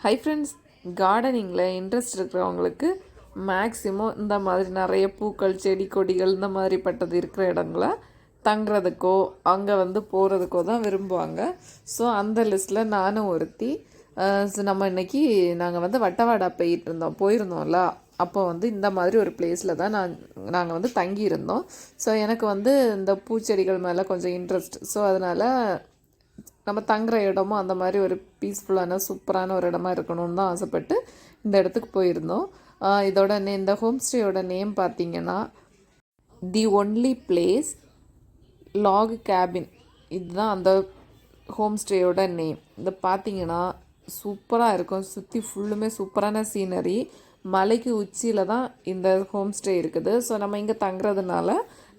Hi friends, கார்டனிங்கில் interest இருக்கிறவங்களுக்கு maximum இந்த மாதிரி நிறைய பூக்கள் செடி கொடிகள் இந்த மாதிரி பட்டது இருக்கிற இடங்கள தங்குறதுக்கோ அங்கே வந்து போகிறதுக்கோ தான் விரும்புவாங்க. ஸோ அந்த லிஸ்ட்டில் நானும் ஒருத்தி. நம்ம இன்றைக்கி நாங்கள் வந்து வட்டவாடா போயிருந்தோம்ல, அப்போ வந்து இந்த மாதிரி ஒரு பிளேஸில் தான் நாங்கள் வந்து தங்கியிருந்தோம். ஸோ எனக்கு வந்து இந்த பூச்செடிகள் மேலே கொஞ்சம் இன்ட்ரெஸ்ட். ஸோ அதனால் நம்ம தங்குற இடமும் அந்த மாதிரி ஒரு பீஸ்ஃபுல்லான சூப்பரான ஒரு இடமா இருக்கணும்னு தான் ஆசைப்பட்டு இந்த இடத்துக்கு போயிருந்தோம். இந்த ஹோம் ஸ்டேயோட நேம் பார்த்திங்கன்னா the only place log cabin. இதுதான் அந்த ஹோம் ஸ்டேயோட நேம். இது பார்த்திங்கன்னா சூப்பராக இருக்கும். சுற்றி ஃபுல்லுமே சூப்பரான சீனரி. மலைக்கு உச்சியில் தான் இந்த ஹோம் ஸ்டே இருக்குது. ஸோ நம்ம இங்கே தங்குறதுனால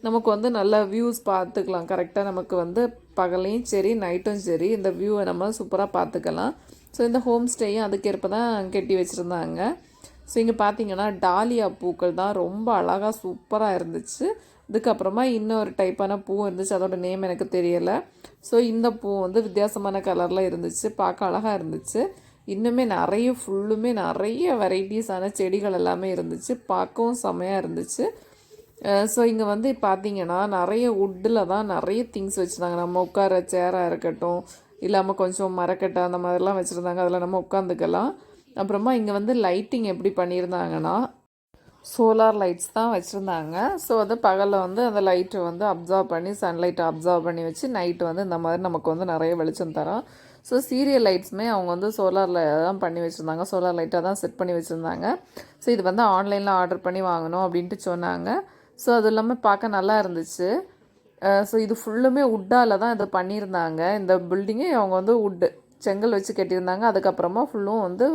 நமக்கு வந்து நல்ல வியூஸ் பார்த்துக்கலாம். கரெக்டாக நமக்கு வந்து பகலையும் சரி நைட்டும் சரி இந்த வியூவை நம்ம சூப்பராக பார்த்துக்கலாம். ஸோ இந்த ஹோம் ஸ்டேயும் அதுக்கேற்ப தான் கட்டி வச்சுருந்தாங்க. ஸோ இங்கே பார்த்தீங்கன்னா டாலியா பூக்கள் தான் ரொம்ப அழகாக சூப்பராக இருந்துச்சு. இதுக்கப்புறமா இன்னொரு டைப்பான பூ இருந்துச்சு, அதோட நேம் எனக்கு தெரியலை. ஸோ இந்த பூ வந்து வித்தியாசமான கலரில் இருந்துச்சு, பார்க்க அழகாக இருந்துச்சு. இன்னுமே ஃபுல்லுமே நிறைய வெரைட்டிஸான செடிகள் எல்லாமே இருந்துச்சு, பார்க்கவும் செம்மையாக இருந்துச்சு. ஸோ இங்கே வந்து பார்த்தீங்கன்னா நிறைய வுட்டில் தான் நிறைய திங்ஸ் வச்சுருந்தாங்க. நம்ம உட்கார சேராக இருக்கட்டும், இல்லாமல் கொஞ்சம் மரக்கட்டை அந்த மாதிரிலாம் வச்சுருந்தாங்க, அதில் நம்ம உட்காந்துக்கலாம். அப்புறமா இங்கே வந்து லைட்டிங் எப்படி பண்ணியிருந்தாங்கன்னா சோலார் லைட்ஸ் தான் வச்சுருந்தாங்க. ஸோ அது பகலில் வந்து அந்த லைட்டை வந்து அப்சர்வ் பண்ணி சன்லைட்டை அப்சர்வ் பண்ணி வச்சு நைட்டு வந்து இந்த மாதிரி நமக்கு வந்து நிறைய வெளிச்சம் தரோம். ஸோ சீரியல் லைட்ஸுமே அவங்க வந்து சோலாரில் தான் பண்ணி வச்சுருந்தாங்க, சோலார் லைட்டாக தான் செட் பண்ணி வச்சுருந்தாங்க. ஸோ இது வந்து ஆன்லைனில் ஆர்டர் பண்ணி வாங்கணும் அப்படின்ட்டு சொன்னாங்க. ஸோ அது இல்லாமல் பார்க்க நல்லா இருந்துச்சு. ஸோ இது ஃபுல்லுமே வுட்டால் தான் இதை பண்ணியிருந்தாங்க. இந்த பில்டிங்கே அவங்க வந்து செங்கல் வச்சு கட்டியிருந்தாங்க. அதுக்கப்புறமா ஃபுல்லும் வந்து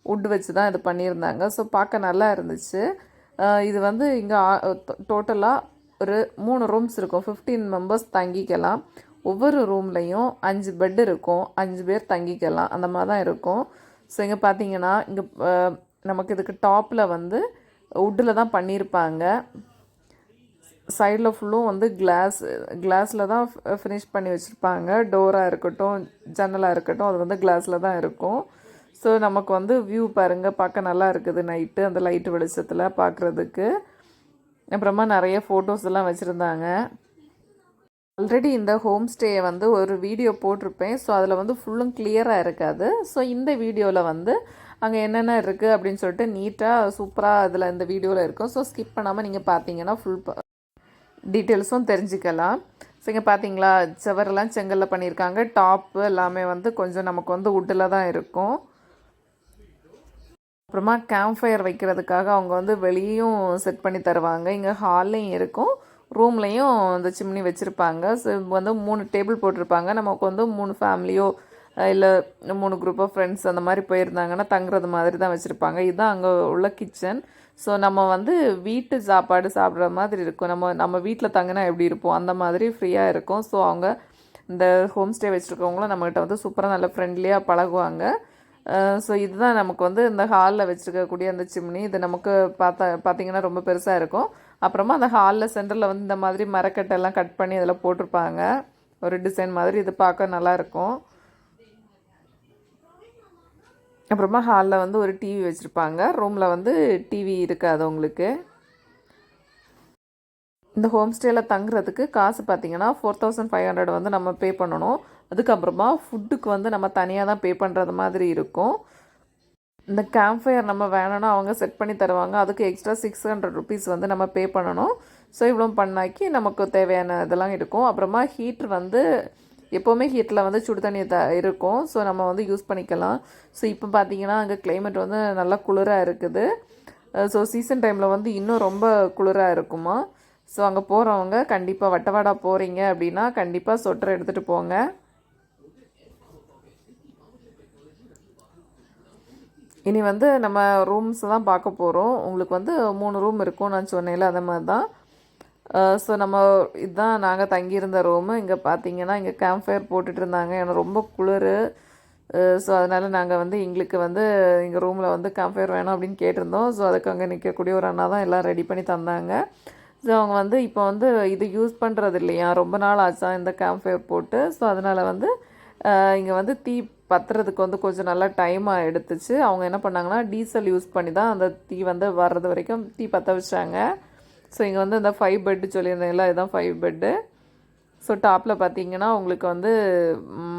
வுட் வச்சு தான் இது பண்ணியிருந்தாங்க. ஸோ பார்க்க நல்லா இருந்துச்சு. இது வந்து இங்கே டோட்டலாக ஒரு 3 ரூம்ஸ் இருக்கும். 15 மெம்பர்ஸ் தங்கிக்கலாம். ஒவ்வொரு ரூம்லேயும் 5 பெட் இருக்கும், 5 பேர் தங்கிக்கலாம், அந்த மாதிரி தான் இருக்கும். ஸோ இங்கே பார்த்தீங்கன்னா இங்கே நமக்கு இதுக்கு டாப்பில் வந்து வுட்டில் தான் பண்ணியிருப்பாங்க. சைடில் ஃபுல்லும் வந்து கிளாஸில் தான் ஃபினிஷ் பண்ணி வச்சுருப்பாங்க. டோராக இருக்கட்டும் ஜன்னலாக இருக்கட்டும் அது வந்து கிளாஸில் தான் இருக்கும். ஸோ நமக்கு வந்து வியூ பாருங்கள், பார்க்க நல்லா இருக்குது நைட்டு அந்த லைட்டு வெளிச்சத்தில் பார்க்குறதுக்கு. அப்புறமா நிறைய ஃபோட்டோஸ் எல்லாம் வச்சுருந்தாங்க. ஆல்ரெடி இந்த ஹோம் ஸ்டேயை வந்து ஒரு வீடியோ போட்டிருப்பேன். ஸோ அதில் வந்து ஃபுல்லும் கிளியராக இருக்காது. ஸோ இந்த வீடியோவில் வந்து அங்கே என்னென்ன இருக்குது அப்படின்னு சொல்லிட்டு நீட்டாக சூப்பராக அதில் இந்த வீடியோவில் இருக்கும். ஸோ ஸ்கிப் பண்ணாமல் நீங்கள் பார்த்தீங்கன்னா ஃபுல் டீட்டெயில்ஸும் தெரிஞ்சுக்கலாம். ஸோ இங்கே பார்த்தீங்களா செவரெல்லாம் செங்கலில் பண்ணியிருக்காங்க. டாப்பு எல்லாமே வந்து கொஞ்சம் நமக்கு வந்து வுட்டில் தான் இருக்கும். அப்புறமா கேம்ப் ஃபயர் வைக்கிறதுக்காக அவங்க வந்து வெளியும் செட் பண்ணி தருவாங்க. இங்கே ஹால்லையும் இருக்கும், ரூம்லேயும் இந்த சிம்னி வச்சுருப்பாங்க. ஸோ வந்து 3 டேபிள் போட்டிருப்பாங்க. நமக்கு வந்து 3 ஃபேமிலியோ இல்லை 3 குரூப் ஆஃப் ஃப்ரெண்ட்ஸ் அந்த மாதிரி போயிருந்தாங்கன்னா தங்குறது மாதிரி தான் வச்சுருப்பாங்க. இதுதான் அங்கே உள்ள கிச்சன். ஸோ நம்ம வந்து வீட்டு சாப்பாடு சாப்பிட்ற மாதிரி இருக்கும். நம்ம வீட்டில் தங்கினா எப்படி இருப்போம் அந்த மாதிரி ஃப்ரீயாக இருக்கும். ஸோ அவங்க இந்த ஹோம் ஸ்டே வச்சுருக்கவங்களும் நம்மகிட்ட வந்து சூப்பராக நல்ல ஃப்ரெண்ட்லியாக பழகுவாங்க. ஸோ இதுதான் நமக்கு வந்து இந்த ஹாலில் வச்சுருக்கக்கூடிய அந்த சிம்னி. இது நமக்கு பார்த்திங்கன்னா ரொம்ப பெருசாக இருக்கும். அப்புறமா அந்த ஹாலில் சென்டரில் வந்து இந்த மாதிரி மரக்கட்டெல்லாம் கட் பண்ணி அதில் போட்டிருப்பாங்க, ஒரு டிசைன் மாதிரி. இது பார்க்க நல்லாயிருக்கும். அப்புறமா ஹாலில் வந்து ஒரு டிவி வச்சுருப்பாங்க. ரூமில் வந்து டிவி இருக்காது உங்களுக்கு. இந்த ஹோம் ஸ்டேயில் தங்குறதுக்கு காசு பார்த்திங்கன்னா 4500 வந்து நம்ம பே பண்ணணும். அதுக்கப்புறமா ஃபுட்டுக்கு வந்து நம்ம தனியாக தான் பே பண்ணுறது மாதிரி இருக்கும். இந்த கேம்ப் ஃபயர் நம்ம வேணும்னா அவங்க செட் பண்ணி தருவாங்க. அதுக்கு எக்ஸ்ட்ரா 600 ருபீஸ் வந்து நம்ம பே பண்ணணும். ஸோ இவ்வளோ பண்ணாக்கி நமக்கு தேவையான இதெல்லாம் இருக்கும். அப்புறமா ஹீட்ரு வந்து எப்போவுமே ஹீட்டில் வந்து சுடு தண்ணி இருக்கும். ஸோ நம்ம வந்து யூஸ் பண்ணிக்கலாம். ஸோ இப்போ பார்த்திங்கன்னா அங்கே கிளைமேட் வந்து நல்லா குளிராக இருக்குது. ஸோ சீசன் டைமில் வந்து இன்னும் ரொம்ப குளிராக இருக்குமா. ஸோ அங்கே போகிறவங்க கண்டிப்பாக வட்டவாடா போகிறீங்க அப்படின்னா கண்டிப்பாக சொட்டர் எடுத்துகிட்டு போங்க. இனி வந்து நம்ம ரூம்ஸ் தான் பார்க்க போகிறோம். உங்களுக்கு வந்து 3 ரூம் இருக்கும் நான் சொன்னேன்ல, அந்த மாதிரி தான். ஸோ இதுதான் நாங்கள் தங்கியிருந்த ரூமு. இங்கே பார்த்தீங்கன்னா இங்கே கேம்ப் ஃபயர் போட்டுட்டு இருந்தாங்க. எனக்கு ரொம்ப குளிர். ஸோ அதனால் நாங்கள் வந்து எங்களுக்கு வந்து எங்கள் ரூமில் வந்து கேம்ப் ஃபயர் வேணும் அப்படின்னு கேட்டிருந்தோம். ஸோ அதுக்கு அங்கே நிற்கக்கூடிய ஒரு அண்ணா தான் எல்லாம் ரெடி பண்ணி தந்தாங்க. ஸோ அவங்க வந்து இப்போ வந்து இது யூஸ் பண்ணுறது இல்லையா, ரொம்ப நாள் ஆச்சா இந்த கேம்ப் ஃபயர் போட்டு. ஸோ அதனால் வந்து இங்கே வந்து தீ பத்துறதுக்கு வந்து கொஞ்சம் நல்லா டைமாக எடுத்துச்சு. அவங்க என்ன பண்ணாங்கன்னா டீசல் யூஸ் பண்ணி தான் அந்த தீ வந்து வர்றது வரைக்கும் தீ பற்ற வச்சாங்க. ஸோ இங்கே வந்து இந்த 5 பெட்டு சொல்லியிருந்தேன்ல, இதுதான் 5 பெட்டு. ஸோ டாப்பில் பார்த்தீங்கன்னா உங்களுக்கு வந்து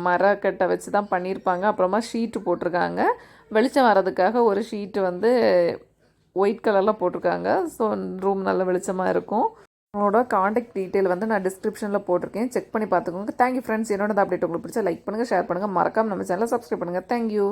மரக்கட்டை வச்சு தான் பண்ணியிருப்பாங்க. அப்புறமா ஷீட்டு போட்டிருக்காங்க. வெளிச்சம் வர்றதுக்காக ஒரு ஷீட்டு வந்து ஒயிட் கலரில் போட்டிருக்காங்க. ஸோ ரூம் நல்ல வெளிச்சமாக இருக்கும். உங்களோட காண்டாக்ட் டீட்டெயில் வந்து நான் டிஸ்கிரிப்ஷனில் போட்டிருக்கேன். செக் பண்ணி பார்த்துக்கோங்க. Thank you friends. என்னோட அப்டேட் உங்களுக்கு பிடிச்சா லைக் பண்ணுங்கள், ஷேர் பண்ணுங்கள். மறக்காமல் நம்ம சேனலை சப்ஸ்கிரைப் பண்ணுங்கள். தேங்க்யூ.